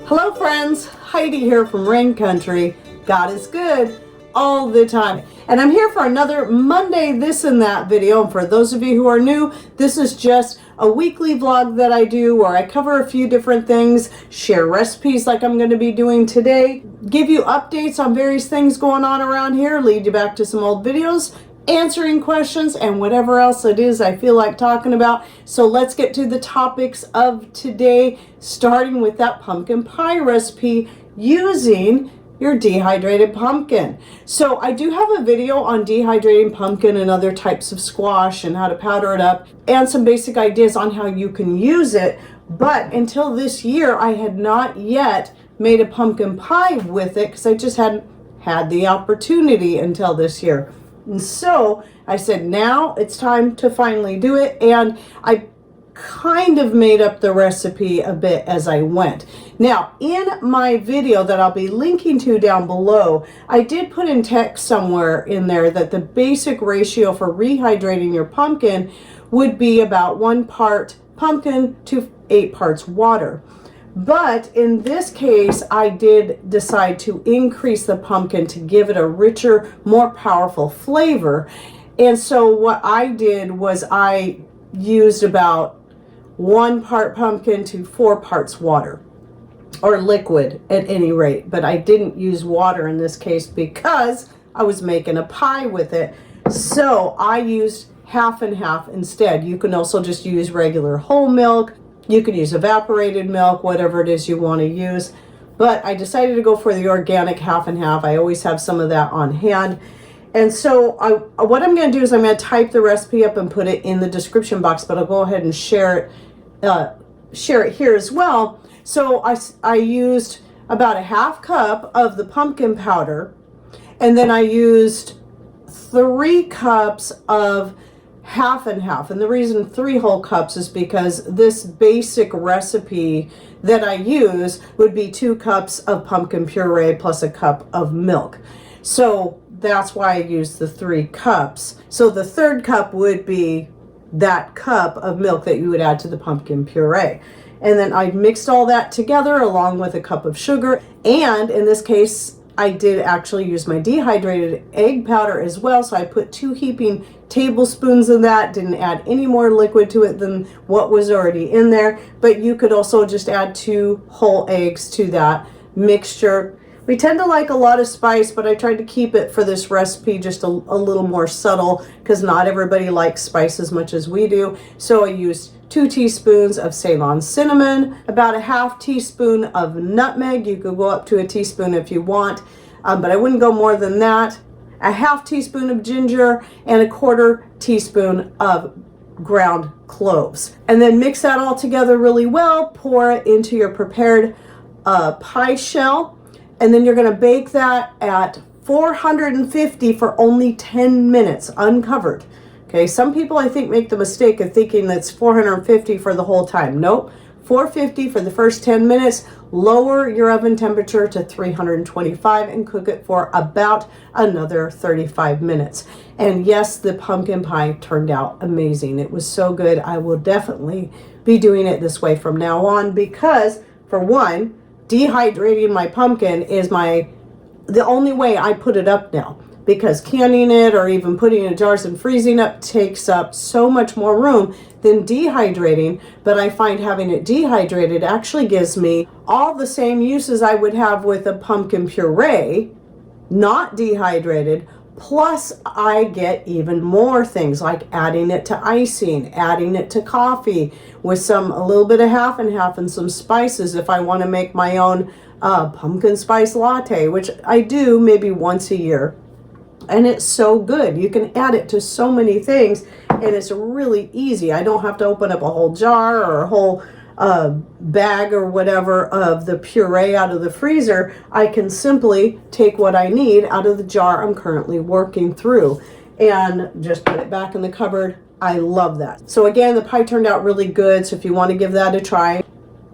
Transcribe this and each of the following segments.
Hello friends, Heidi here from Rain Country. God is good all the time. And I'm here for another Monday This and That video. And for those of you who are new, this is just a weekly vlog that I do where I cover a few different things, share recipes like I'm going to be doing today, give you updates on various things going on around here, lead you back to some old videos, answering questions, and whatever else it is I feel like talking about. So let's get to the topics of today, starting with that pumpkin pie recipe using your dehydrated pumpkin. So I do have a video on dehydrating pumpkin and other types of squash and how to powder it up and some basic ideas on how you can use it. But until this year, I had not yet made a pumpkin pie with it because I just hadn't had the opportunity until this year. And so I said, now it's time to finally do it. And I kind of made up the recipe a bit as I went. Now, in my video that I'll be linking to down below, I did put in text somewhere in there that the basic ratio for rehydrating your pumpkin would be about 1 part pumpkin to 8 parts water. But in this case, I did decide to increase the pumpkin to give it a richer, more powerful flavor. And so what I did was I used about 1 part pumpkin to 4 parts water, or liquid at any rate. But I didn't use water in this case because I was making a pie with it. So I used half and half instead. You can also just use regular whole milk. You can use evaporated milk, whatever it is you want to use. But I decided to go for the organic half and half. I always have some of that on hand. And so what I'm going to do is I'm going to type the recipe up and put it in the description box, but I'll go ahead and share it here as well. So I used about a half cup of the pumpkin powder, and then I used 3 cups of half and half. And the reason 3 whole cups is because this basic recipe that I use would be 2 cups of pumpkin puree plus a cup of milk. So that's why I used the 3 cups. So the 3rd cup would be that cup of milk that you would add to the pumpkin puree. And then I mixed all that together along with a cup of sugar. And in this case, I did actually use my dehydrated egg powder as well. So I put 2 heaping tablespoons of that, didn't add any more liquid to it than what was already in there. But you could also just add 2 whole eggs to that mixture. We tend to like a lot of spice, but I tried to keep it for this recipe just a little more subtle because not everybody likes spice as much as we do. So I used 2 teaspoons of Ceylon cinnamon, about a half teaspoon of nutmeg. You could go up to a teaspoon if you want, but I wouldn't go more than that. A half teaspoon of ginger and a 1/4 teaspoon of ground cloves. And then mix that all together really well. Pour it into your prepared pie shell. And then you're going to bake that at 450 for only 10 minutes uncovered. Okay, some people I think make the mistake of thinking that's 450 for the whole time. Nope, 450 for the first 10 minutes. Lower your oven temperature to 325 and cook it for about another 35 minutes. And yes, the pumpkin pie turned out amazing. It was so good. I will definitely be doing it this way from now on because, for one, dehydrating my pumpkin is the only way I put it up now, because canning it or even putting it in jars and freezing up takes up so much more room than dehydrating. But I find having it dehydrated actually gives me all the same uses I would have with a pumpkin puree, not dehydrated. Plus I get even more things like adding it to icing, adding it to coffee with a little bit of half and half and some spices if I want to make my own pumpkin spice latte, which I do maybe once a year. And it's so good. You can add it to so many things and it's really easy. I don't have to open up a whole jar or a whole bag or whatever of the puree out of the freezer. I can simply take what I need out of the jar I'm currently working through and just put it back in the cupboard. I love that. So again, the pie turned out really good. So if you want to give that a try.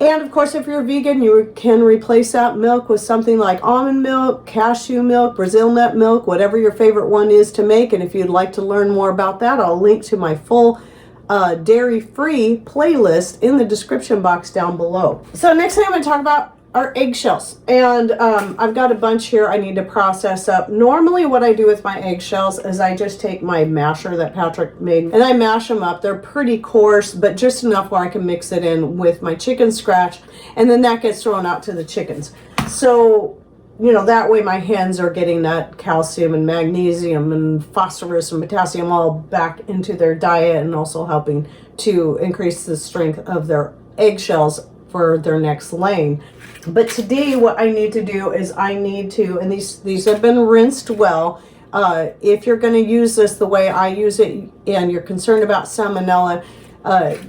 And of course, if you're a vegan, you can replace that milk with something like almond milk, cashew milk, Brazil nut milk, whatever your favorite one is to make. And if you'd like to learn more about that, I'll link to my full dairy-free playlist in the description box down below. So next thing I'm going to talk about are eggshells. And I've got a bunch here I need to process up. Normally what I do with my eggshells is I just take my masher that Patrick made and I mash them up. They're pretty coarse, but just enough where I can mix it in with my chicken scratch, and then that gets thrown out to the chickens. So, you know, that way my hens are getting that calcium and magnesium and phosphorus and potassium all back into their diet, and also helping to increase the strength of their eggshells for their next laying. But today what I need to do is I need to, and these have been rinsed well. If you're going to use this the way I use it and you're concerned about salmonella,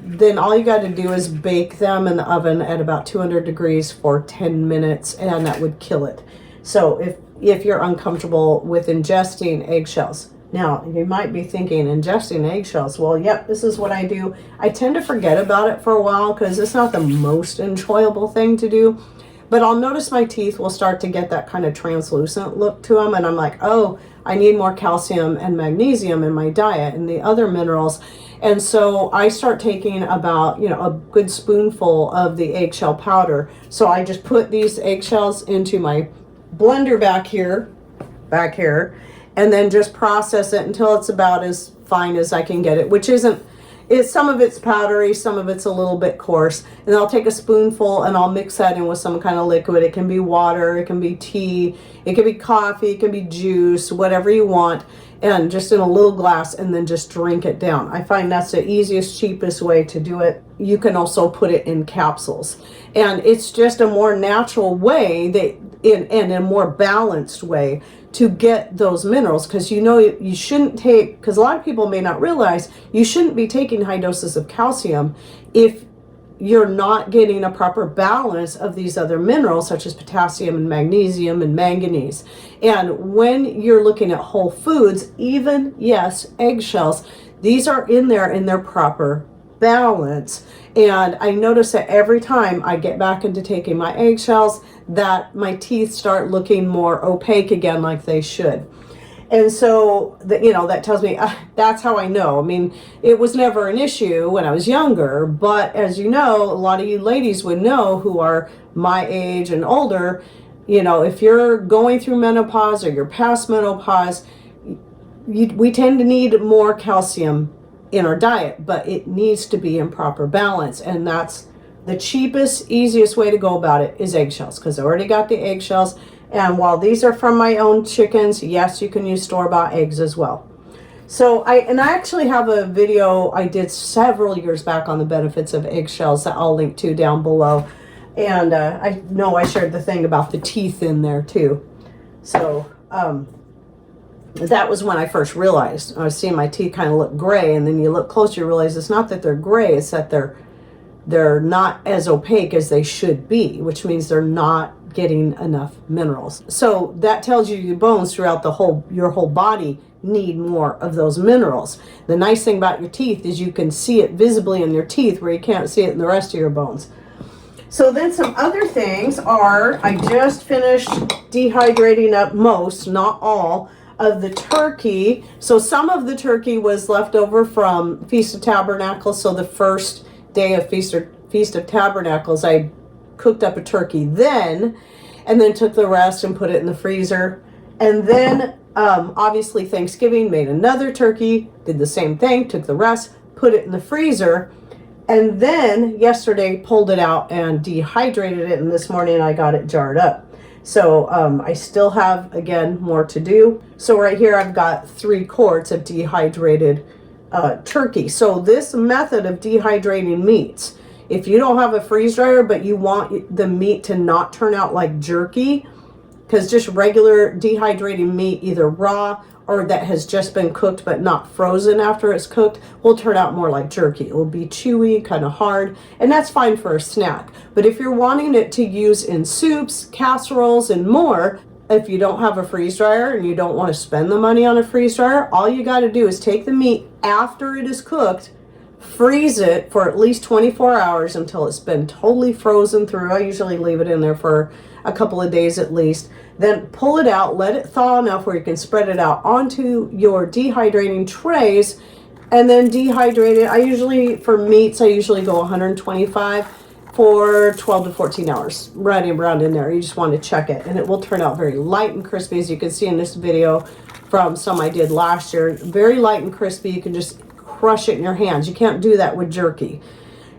then all you got to do is bake them in the oven at about 200 degrees for 10 minutes, and that would kill it. So if you're uncomfortable with ingesting eggshells. Now, you might be thinking, ingesting eggshells. Well, yep, this is what I do. I tend to forget about it for a while because it's not the most enjoyable thing to do. But I'll notice my teeth will start to get that kind of translucent look to them. And I'm like, oh, I need more calcium and magnesium in my diet and the other minerals. And so I start taking about, you know, a good spoonful of the eggshell powder. So I just put these eggshells into my blender back here, and then just process it until it's about as fine as I can get it, which isn't, some of it's powdery, some of it's a little bit coarse. And I'll take a spoonful and I'll mix that in with some kind of liquid. It can be water, it can be tea, it can be coffee, it can be juice, whatever you want, and just in a little glass, and then just drink it down. I find that's the easiest, cheapest way to do it. You can also put it in capsules, and it's just a more natural way and a more balanced way to get those minerals, because you know you shouldn't take, because a lot of people may not realize, you shouldn't be taking high doses of calcium if you're not getting a proper balance of these other minerals such as potassium and magnesium and manganese. And when you're looking at whole foods, even, yes, eggshells, these are in there in their proper balance. And I notice that every time I get back into taking my eggshells, that my teeth start looking more opaque again, like they should. And so, that tells me, that's how I know. I mean, it was never an issue when I was younger, but as you know, a lot of you ladies would know who are my age and older, if you're going through menopause or you're past menopause, we tend to need more calcium in our diet, but it needs to be in proper balance. And that's the cheapest, easiest way to go about it is eggshells, because I already got the eggshells. And while these are from my own chickens, yes, you can use store-bought eggs as well. So I actually have a video I did several years back on the benefits of eggshells that I'll link to down below. And I know I shared the thing about the teeth in there too. So that was when I first realized. I was seeing my teeth kind of look gray, and then you look closer, you realize it's not that they're gray, it's that they're not as opaque as they should be, which means they're not getting enough minerals. So that tells you your bones throughout your whole body need more of those minerals. The nice thing about your teeth is you can see it visibly in your teeth where you can't see it in the rest of your bones. So then some other things are, I just finished dehydrating up most, not all, of the turkey. So some of the turkey was left over from Feast of Tabernacles. So the first day of Feast of Tabernacles, I cooked up a turkey then, and then took the rest and put it in the freezer. And then obviously Thanksgiving, made another turkey, did the same thing, took the rest, put it in the freezer, and then yesterday pulled it out and dehydrated it, and this morning I got it jarred up. So I still have, again, more to do. So right here I've got 3 quarts of dehydrated turkey. So this method of dehydrating meats, if you don't have a freeze dryer but you want the meat to not turn out like jerky, because just regular dehydrating meat, either raw or that has just been cooked but not frozen after it's cooked, will turn out more like jerky. It will be chewy, kind of hard, and that's fine for a snack. But if you're wanting it to use in soups, casseroles, and more, if you don't have a freeze dryer and you don't want to spend the money on a freeze dryer, all you got to do is take the meat after it is cooked, freeze it for at least 24 hours until it's been totally frozen through. I usually leave it in there for a couple of days at least. Then pull it out, let it thaw enough where you can spread it out onto your dehydrating trays, and then dehydrate it. For meats, I usually go 125. for 12 to 14 hours, right around in there. You just want to check it, and it will turn out very light and crispy, as you can see in this video from some I did last year. Very light and crispy. You can just crush it in your hands. You can't do that with jerky.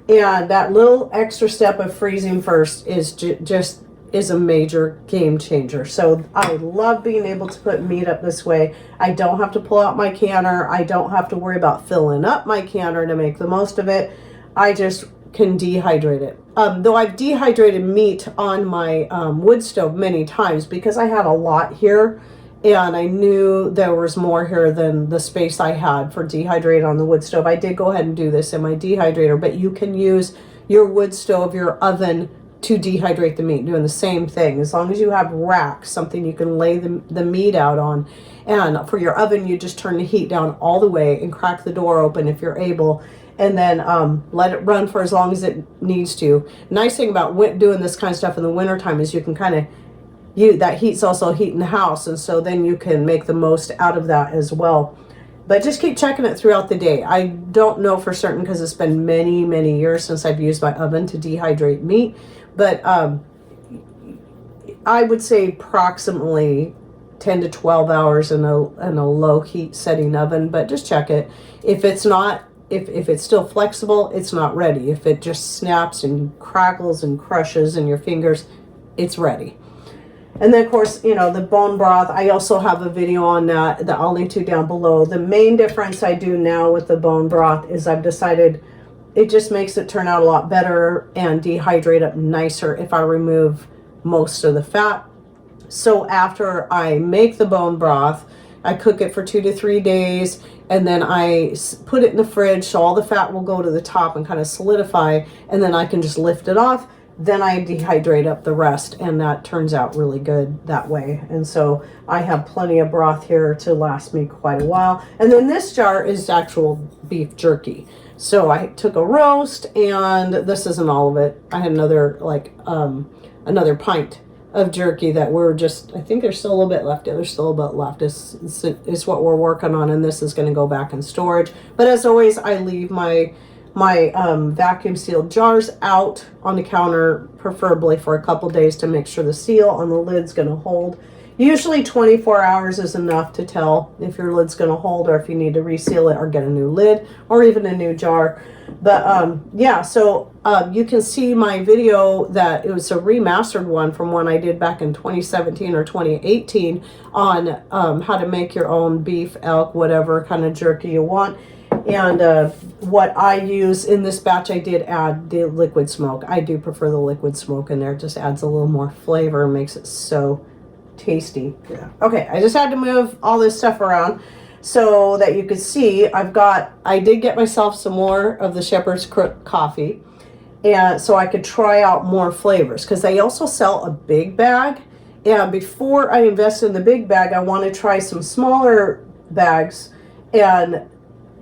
And that little extra step of freezing first is just a major game changer. So I love being able to put meat up this way. I don't have to pull out my canner. I don't have to worry about filling up my canner to make the most of it. I just can dehydrate it. Though I've dehydrated meat on my wood stove many times because I had a lot here and I knew there was more here than the space I had for dehydrate on the wood stove. I did go ahead and do this in my dehydrator, but you can use your wood stove, your oven, to dehydrate the meat, doing the same thing. As long as you have racks, something you can lay the meat out on. And for your oven, you just turn the heat down all the way and crack the door open if you're able, and then let it run for as long as it needs to. Nice thing about doing this kind of stuff in the wintertime is you can kind of, that heat's also heating the house, and so then you can make the most out of that as well. But just keep checking it throughout the day. I don't know for certain because it's been many, many years since I've used my oven to dehydrate meat. But I would say approximately 10 to 12 hours in a low heat setting oven. But just check it. If it's not, if it's still flexible, it's not ready. If it just snaps and crackles and crushes in your fingers, it's ready. And then, of course, you know, the bone broth, I also have a video on that I'll link to down below. The main difference I do now with the bone broth is I've decided it just makes it turn out a lot better and dehydrate up nicer if I remove most of the fat. So after I make the bone broth, I cook it for 2 to 3 days, and then I put it in the fridge so all the fat will go to the top and kind of solidify, and then I can just lift it off. Then I dehydrate up the rest, and that turns out really good that way. And so I have plenty of broth here to last me quite a while. And then this jar is actual beef jerky. So I took a roast, and this isn't all of it. I had another another pint of jerky that we're just, I think there's still a little bit left. Yeah, there's still a bit left. It's what we're working on, and this is going to go back in storage. But as always, I leave my vacuum sealed jars out on the counter, preferably for a couple days, to make sure the seal on the lid's going to hold. Usually 24 hours is enough to tell if your lid's going to hold or if you need to reseal it or get a new lid or even a new jar. But yeah, so you can see my video that it was a remastered one from one I did back in 2017 or 2018 on how to make your own beef, elk, whatever kind of jerky you want. And what I use in this batch, I did add the liquid smoke. I do prefer the liquid smoke in there. It just adds a little more flavor and makes it so tasty. Yeah. Okay, I just had to move all this stuff around so that you could see I did get myself some more of the Shepherd's Crook coffee, and so I could try out more flavors, because they also sell a big bag. And before I invest in the big bag, I want to try some smaller bags and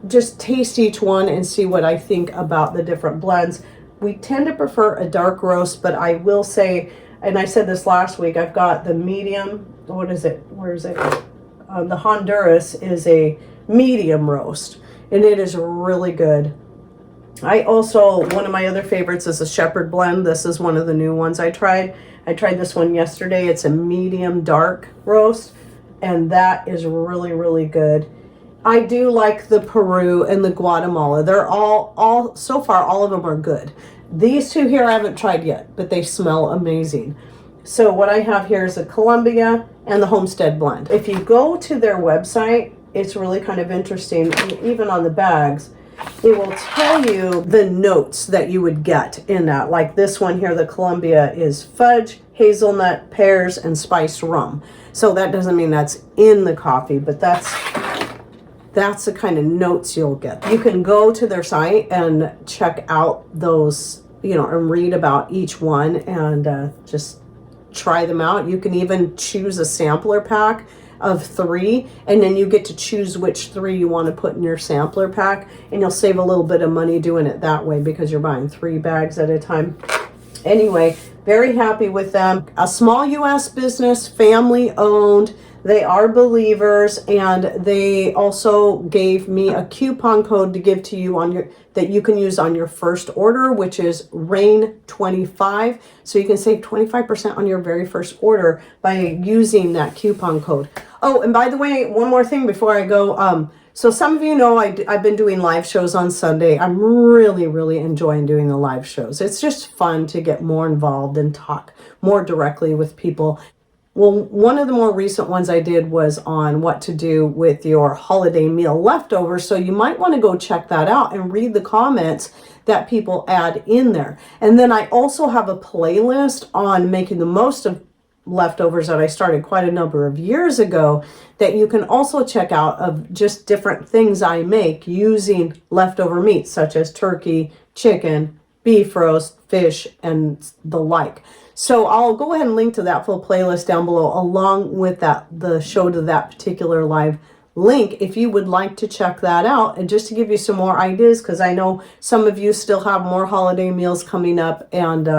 just taste each one and see what I think about the different blends. We tend to prefer a dark roast, but I will say, and I said this last week, I've got the medium, what is it? Where is it? The Honduras is a medium roast, and it is really good. I also, one of my other favorites is a Shepherd blend. This is one of the new ones I tried. I tried this one yesterday. It's a medium dark roast, and that is really, really good. I do like the Peru and the Guatemala. They're all so far, all of them are good. These two here I haven't tried yet, but they smell amazing. So what I have here is a Colombia and the Homestead blend. If you go to their website, it's really kind of interesting. Even on the bags, it will tell you the notes that you would get in that. Like this one here, the Colombia, is fudge, hazelnut, pears, and spiced rum. So that doesn't mean that's in the coffee, but that's the kind of notes you'll get. You can go to their site and check out those, you know, and read about each one and just try them out. You can even choose a sampler pack of 3, and then you get to choose which 3 you want to put in your sampler pack, and you'll save a little bit of money doing it that way because you're buying 3 bags at a time. Anyway, very happy with them. A small U.S. business, family owned. They are believers, and they also gave me a coupon code to give to you on your that you can use on your first order, which is RAIN25. So you can save 25% on your very first order by using that coupon code. Oh, and by the way, one more thing before I go. So some of you know I've been doing live shows on Sunday. I'm really enjoying doing the live shows. It's just fun to get more involved and talk more directly with people. Well, one of the more recent ones I did was on what to do with your holiday meal leftovers. So you might want to go check that out and read the comments that people add in there. And then I also have a playlist on making the most of leftovers that I started quite a number of years ago that you can also check out, of just different things I make using leftover meats such as turkey, chicken, beef roast, fish, and the like. So I'll go ahead and link to that full playlist down below, along with the show to that particular live link, if you would like to check that out. And just to give you some more ideas, because I know some of you still have more holiday meals coming up, and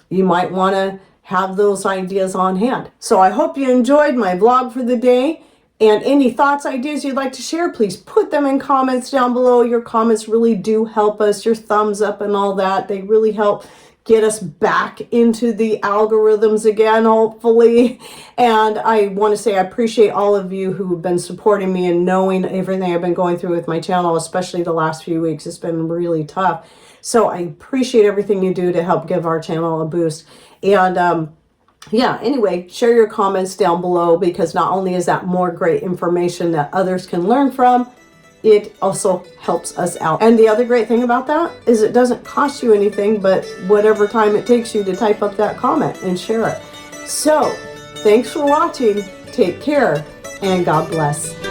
you might want to have those ideas on hand. So I hope you enjoyed my vlog for the day. And any thoughts, ideas you'd like to share, please put them in comments down below. Your comments really do help us. Your thumbs up and all that, they really help get us back into the algorithms again, hopefully. And I want to say I appreciate all of you who have been supporting me and knowing everything I've been going through with my channel, especially the last few weeks. It's been really tough. So I appreciate everything you do to help give our channel a boost. And yeah, anyway, share your comments down below, because not only is that more great information that others can learn from, it also helps us out. And the other great thing about that is it doesn't cost you anything but whatever time it takes you to type up that comment and share it. So thanks for watching. Take care, and God bless.